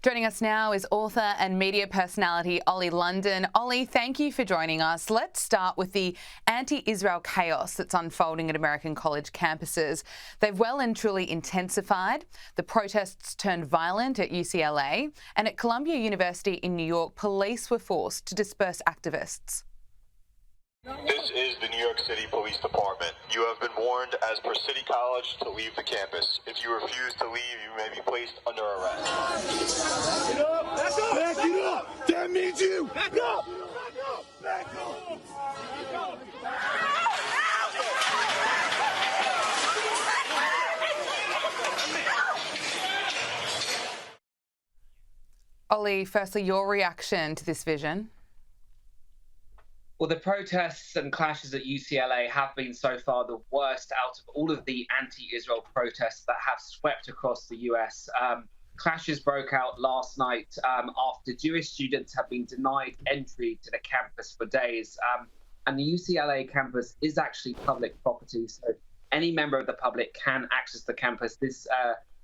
Joining us now is author and media personality Ollie London. Ollie, thank you for joining us. Let's start with the anti-Israel chaos that's unfolding at American college campuses. They've well and truly intensified. The protests turned violent at UCLA, and at Columbia University in New York, police were forced to disperse activists. This is the New York City Police Department. You have been warned as per City College to leave the campus. If you refuse to leave, you may be placed under arrest. Back it up! Back up! Back it up! That means you! Back up! Back up! Back up! Back up! Ollie, firstly, your reaction to this vision? Well, the protests and clashes at UCLA have been so far the worst out of all of the anti-Israel protests that have swept across the US. Clashes broke out last night after Jewish students have been denied entry to the campus for days. And the UCLA campus is actually public property, so any member of the public can access the campus. This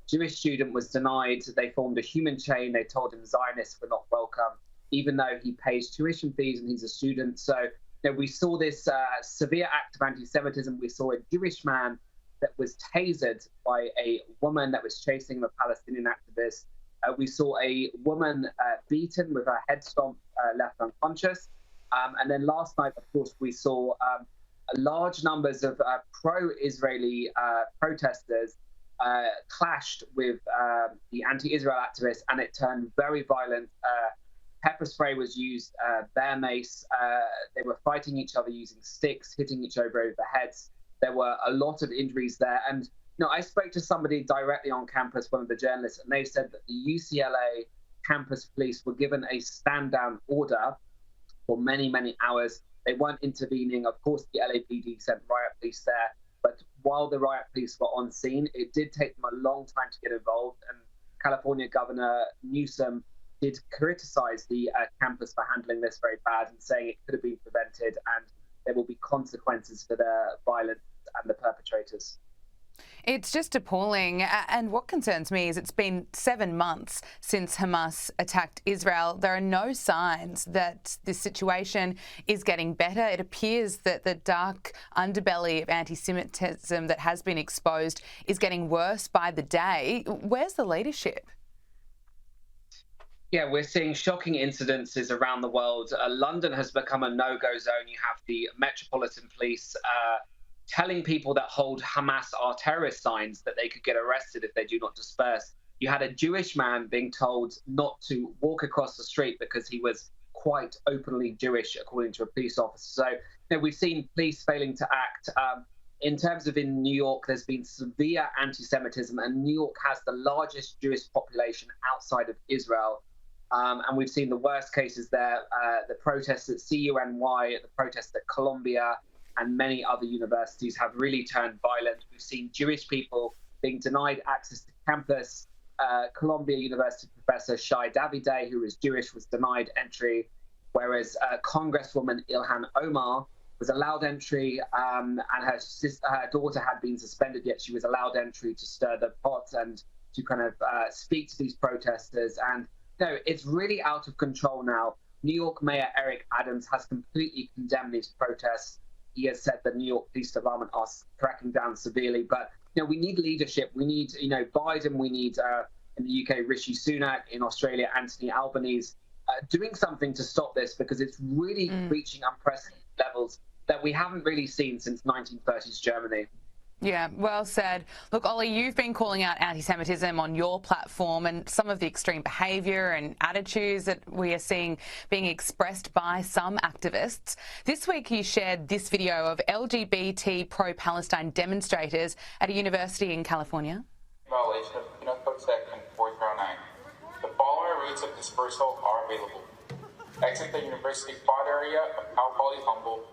Jewish student was denied. They formed a human chain. They told him Zionists were not welcome, even though he pays tuition fees and he's a student. So we saw this severe act of anti-Semitism. We saw a Jewish man that was tasered by a woman that was chasing a Palestinian activist. We saw a woman beaten with her head stomped, left unconscious. And then last night, of course, we saw large numbers of pro-Israeli protesters clashed with the anti-Israel activists, and it turned very violent. Pepper spray was used, bear mace. They were fighting each other using sticks, hitting each other over the heads. There were a lot of injuries there. And I spoke to somebody directly on campus, one of the journalists, and they said that the UCLA campus police were given a stand-down order for many, many hours. They weren't intervening. Of course, the LAPD sent riot police there. But while the riot police were on scene, it did take them a long time to get involved. And California Governor Newsom did criticize the campus for handling this very bad and saying it could have been prevented and there will be consequences for the violence and the perpetrators. It's just appalling. And what concerns me is it's been 7 months since Hamas attacked Israel. There are no signs that this situation is getting better. It appears that the dark underbelly of anti-Semitism that has been exposed is getting worse by the day. Where's the leadership? Yeah, we're seeing shocking incidences around the world. London has become a no-go zone. You have the Metropolitan Police telling people that hold Hamas are terrorist signs that they could get arrested if they do not disperse. You had a Jewish man being told not to walk across the street because he was quite openly Jewish, according to a police officer. So we've seen police failing to act. In terms of in New York, there's been severe anti-Semitism, and New York has the largest Jewish population outside of Israel. And we've seen the worst cases there, the protests at CUNY, the protests at Columbia, and many other universities have really turned violent. We've seen Jewish people being denied access to campus. Columbia University professor Shai Davide, who is Jewish, was denied entry, whereas Congresswoman Ilhan Omar was allowed entry, and her daughter had been suspended, yet she was allowed entry to stir the pot and to kind of speak to these protesters. And it's really out of control now. New York Mayor Eric Adams has completely condemned these protests. He has said the New York Police Department are cracking down severely. But we need leadership. We need Biden. We need in the UK Rishi Sunak. In Australia Anthony Albanese doing something to stop this, because it's really reaching unprecedented levels that we haven't really seen since 1930s Germany. Yeah, well said. Look, Ollie, you've been calling out anti-Semitism on your platform and some of the extreme behaviour and attitudes that we are seeing being expressed by some activists. This week you shared this video of LGBT pro-Palestine demonstrators at a university in California. Violation of Penal Code Section 409. The following routes of dispersal are available. Exit the university quad area of Cal Poly Humboldt.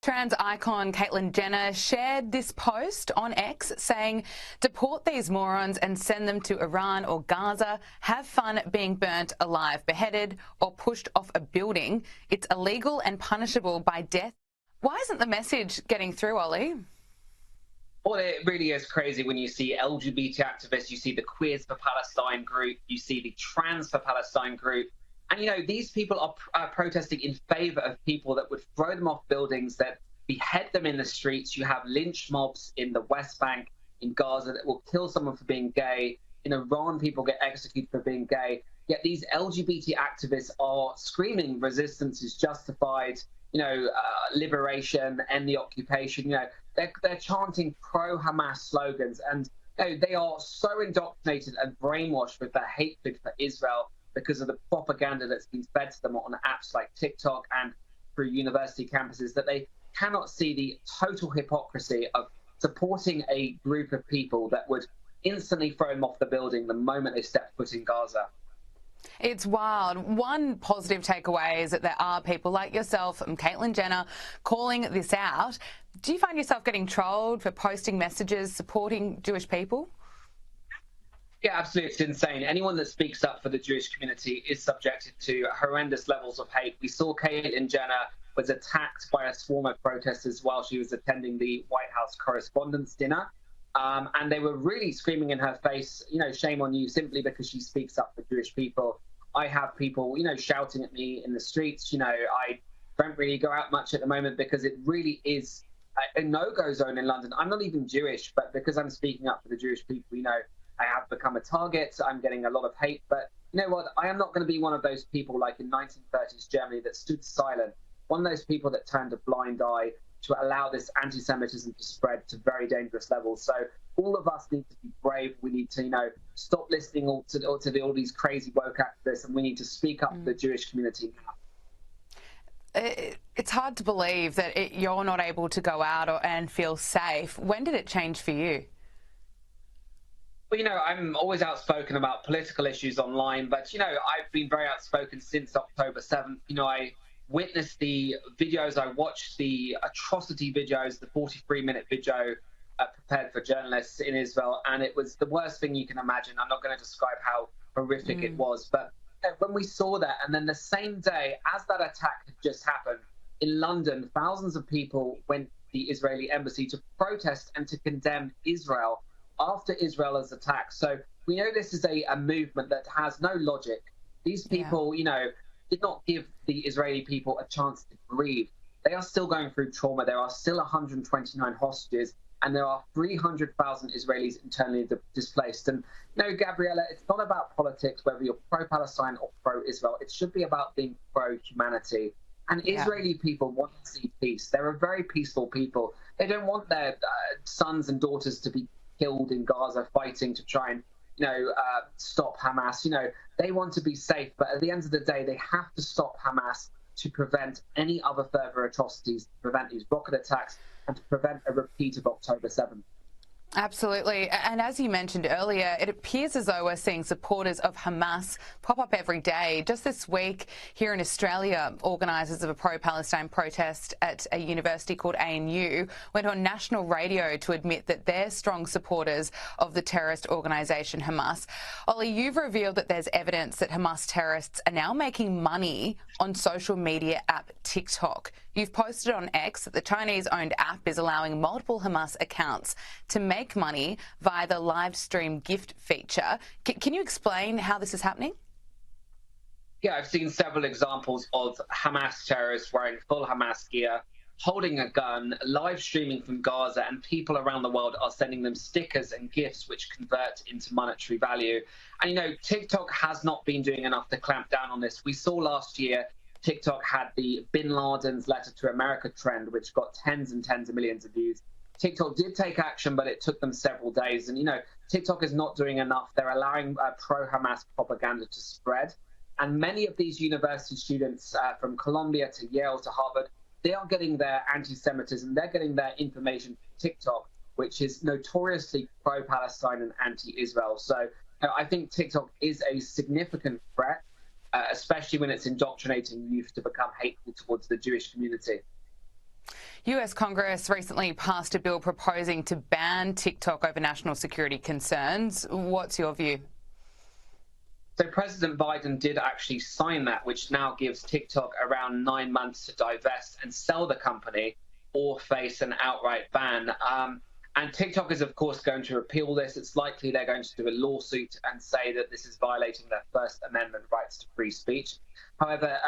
Trans icon Caitlyn Jenner shared this post on X saying, "Deport these morons and send them to Iran or Gaza. Have fun being burnt alive, beheaded or pushed off a building. It's illegal and punishable by death." Why isn't the message getting through, Ollie? Well, it really is crazy when you see LGBT activists, you see the Queers for Palestine group, you see the Trans for Palestine group. And, you know, these people are protesting in favor of people that would throw them off buildings, that behead them in the streets. You have lynch mobs in the West Bank, in Gaza, that will kill someone for being gay. In Iran, people get executed for being gay. Yet these LGBT activists are screaming resistance is justified, you know, liberation, end the occupation. You know, they're chanting pro-Hamas slogans, and you know, they are so indoctrinated and brainwashed with their hatred for Israel because of the propaganda that's been fed to them on apps like TikTok and through university campuses, that they cannot see the total hypocrisy of supporting a group of people that would instantly throw them off the building the moment they step foot in Gaza. It's wild. One positive takeaway is that there are people like yourself and Caitlyn Jenner calling this out. Do you find yourself getting trolled for posting messages supporting Jewish people? Yeah, absolutely. It's insane. Anyone that speaks up for the Jewish community is subjected to horrendous levels of hate. We saw Caitlyn Jenner was attacked by a swarm of protesters while she was attending the White House Correspondents' Dinner. And they were really screaming in her face, you know, shame on you, simply because she speaks up for Jewish people. I have people, you know, shouting at me in the streets. You know, I don't really go out much at the moment because it really is a no-go zone in London. I'm not even Jewish, but because I'm speaking up for the Jewish people, you know, I have become a target. I'm getting a lot of hate. But you know what? I am not going to be one of those people like in 1930s Germany that stood silent, one of those people that turned a blind eye to allow this anti-Semitism to spread to very dangerous levels. So all of us need to be brave. We need to, you know, stop listening to all these crazy woke activists, and we need to speak up for the Jewish community now. It's hard to believe that you're not able to go out and feel safe. When did it change for you? Well, you know, I'm always outspoken about political issues online, but, you know, I've been very outspoken since October 7th. You know, I witnessed the videos, I watched the atrocity videos, the 43-minute video prepared for journalists in Israel, and it was the worst thing you can imagine. I'm not going to describe how horrific it was, but when we saw that, and then the same day as that attack had just happened, in London, thousands of people went to the Israeli embassy to protest and to condemn Israel after Israel's attack. So we know this is a movement that has no logic. These people, you know, did not give the Israeli people a chance to grieve. They are still going through trauma. There are still 129 hostages, and there are 300,000 Israelis internally displaced. And, you know, Gabriella, it's not about politics, whether you're pro-Palestine or pro-Israel. It should be about being pro-humanity. And Israeli people want to see peace. They're a very peaceful people. They don't want their sons and daughters to be killed in Gaza fighting to try and, you know, stop Hamas. You know, they want to be safe, but at the end of the day, they have to stop Hamas to prevent any other further atrocities, to prevent these rocket attacks, and to prevent a repeat of October 7th. Absolutely. And as you mentioned earlier, it appears as though we're seeing supporters of Hamas pop up every day. Just this week here in Australia, organisers of a pro-Palestine protest at a university called ANU went on national radio to admit that they're strong supporters of the terrorist organisation Hamas. Ollie, you've revealed that there's evidence that Hamas terrorists are now making money on social media app TikTok. You've posted on X that the Chinese-owned app is allowing multiple Hamas accounts to make money via the live stream gift feature. Can you explain how this is happening? Yeah, I've seen several examples of Hamas terrorists wearing full Hamas gear, holding a gun, live streaming from Gaza, and people around the world are sending them stickers and gifts which convert into monetary value. And, you know, TikTok has not been doing enough to clamp down on this. We saw last year TikTok had the Bin Laden's letter to America trend, which got tens and tens of millions of views. TikTok did take action, but it took them several days. And, you know, TikTok is not doing enough. They're allowing pro-Hamas propaganda to spread. And many of these university students from Columbia to Yale to Harvard, they are getting their anti-Semitism. They're getting their information from TikTok, which is notoriously pro-Palestine and anti-Israel. So you know, I think TikTok is a significant threat, especially when it's indoctrinating youth to become hateful towards the Jewish community. US Congress recently passed a bill proposing to ban TikTok over national security concerns. What's your view? So President Biden did actually sign that, which now gives TikTok around 9 months to divest and sell the company or face an outright ban. And TikTok is, of course, going to appeal this. It's likely they're going to do a lawsuit and say that this is violating their First Amendment rights to free speech. However,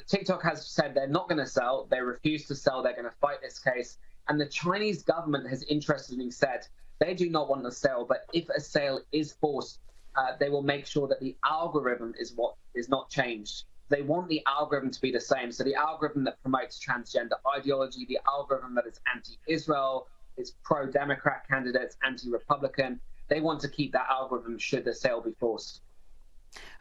TikTok has said they're not going to sell. They refuse to sell. They're going to fight this case. And the Chinese government has interestingly said they do not want to sell, but if a sale is forced, they will make sure that the algorithm is what is not changed. They want the algorithm to be the same. So the algorithm that promotes transgender ideology, the algorithm that is anti-Israel, is pro-Democrat candidates, anti-Republican, they want to keep that algorithm should the sale be forced.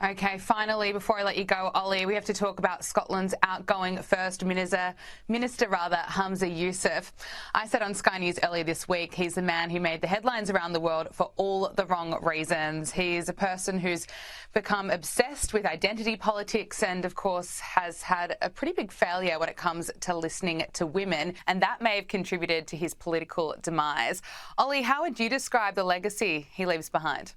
Okay, finally, before I let you go, Ollie, we have to talk about Scotland's outgoing First Minister, Humza Yousaf. I said on Sky News earlier this week, he's the man who made the headlines around the world for all the wrong reasons. He's a person who's become obsessed with identity politics and, of course, has had a pretty big failure when it comes to listening to women, and that may have contributed to his political demise. Ollie, how would you describe the legacy he leaves behind?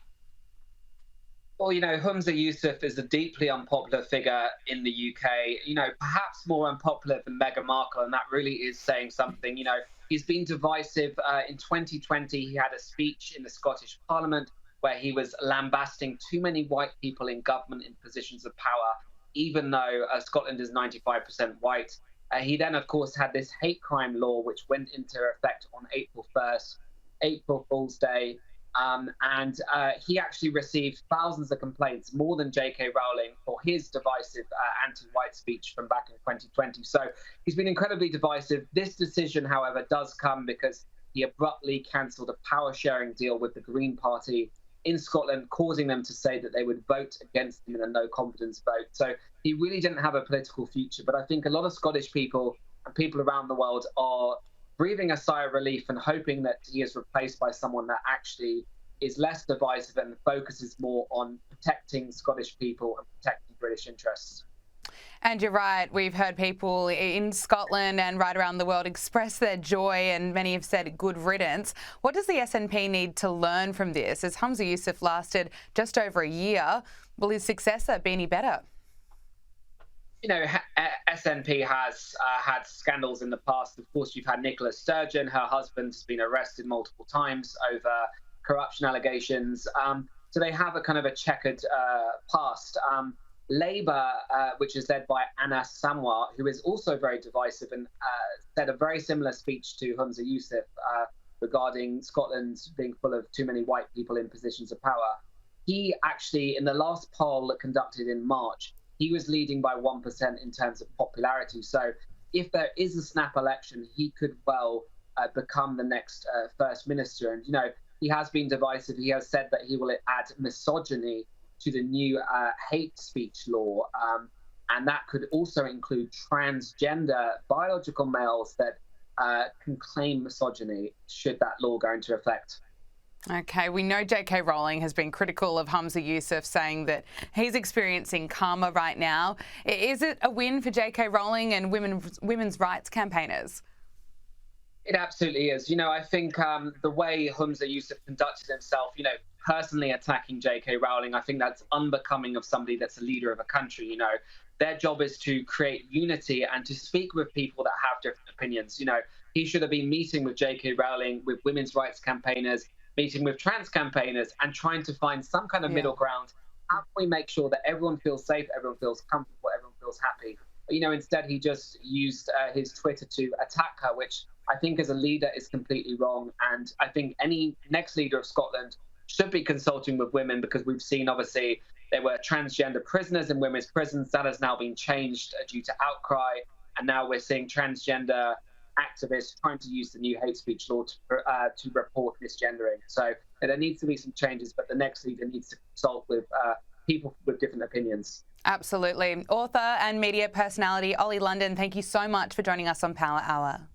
Well, Humza Yousaf is a deeply unpopular figure in the UK, perhaps more unpopular than Meghan Markle, and that really is saying something. He's been divisive. In 2020, he had a speech in the Scottish Parliament where he was lambasting too many white people in government in positions of power, even though Scotland is 95% white. He then, of course, had this hate crime law, which went into effect on April 1st, April Fool's Day. And he actually received thousands of complaints, more than J.K. Rowling, for his divisive anti-white speech from back in 2020. So he's been incredibly divisive. This decision, however, does come because he abruptly cancelled a power-sharing deal with the Green Party in Scotland, causing them to say that they would vote against him in a no-confidence vote. So he really didn't have a political future. But I think a lot of Scottish people and people around the world are breathing a sigh of relief and hoping that he is replaced by someone that actually is less divisive and focuses more on protecting Scottish people and protecting British interests. And you're right, we've heard people in Scotland and right around the world express their joy, and many have said good riddance. What does the SNP need to learn from this? As Humza Yousaf lasted just over a year, will his successor be any better? SNP has had scandals in the past. Of course, you've had Nicola Sturgeon. Her husband has been arrested multiple times over corruption allegations. So they have a kind of a checkered past. Labour, which is led by Anna Samwar, who is also very divisive and said a very similar speech to Humza Yousaf regarding Scotland being full of too many white people in positions of power. He actually, in the last poll conducted in March, he was leading by 1% in terms of popularity. So if there is a snap election, he could well become the next First Minister. And, he has been divisive. He has said that he will add misogyny to the new hate speech law. And that could also include transgender biological males that can claim misogyny should that law go into effect. Okay, we know J.K. Rowling has been critical of Humza Yousaf, saying that he's experiencing karma right now. Is it a win for J.K. Rowling and women's rights campaigners? It absolutely is. I think the way Humza Yousaf conducted himself, personally attacking J.K. Rowling, I think that's unbecoming of somebody that's a leader of a country. Their job is to create unity and to speak with people that have different opinions. He should have been meeting with J.K. Rowling, with women's rights campaigners, meeting with trans campaigners, and trying to find some kind of middle ground. How can we make sure that everyone feels safe, everyone feels comfortable, everyone feels happy? Instead he just used his Twitter to attack her, which I think as a leader is completely wrong. And I think any next leader of Scotland should be consulting with women, because we've seen, obviously, there were transgender prisoners in women's prisons. That has now been changed due to outcry. And now we're seeing transgender activists trying to use the new hate speech law to report misgendering. So there needs to be some changes, but the next leader needs to consult with people with different opinions. Absolutely. Author and media personality Ollie London, thank you so much for joining us on Power Hour.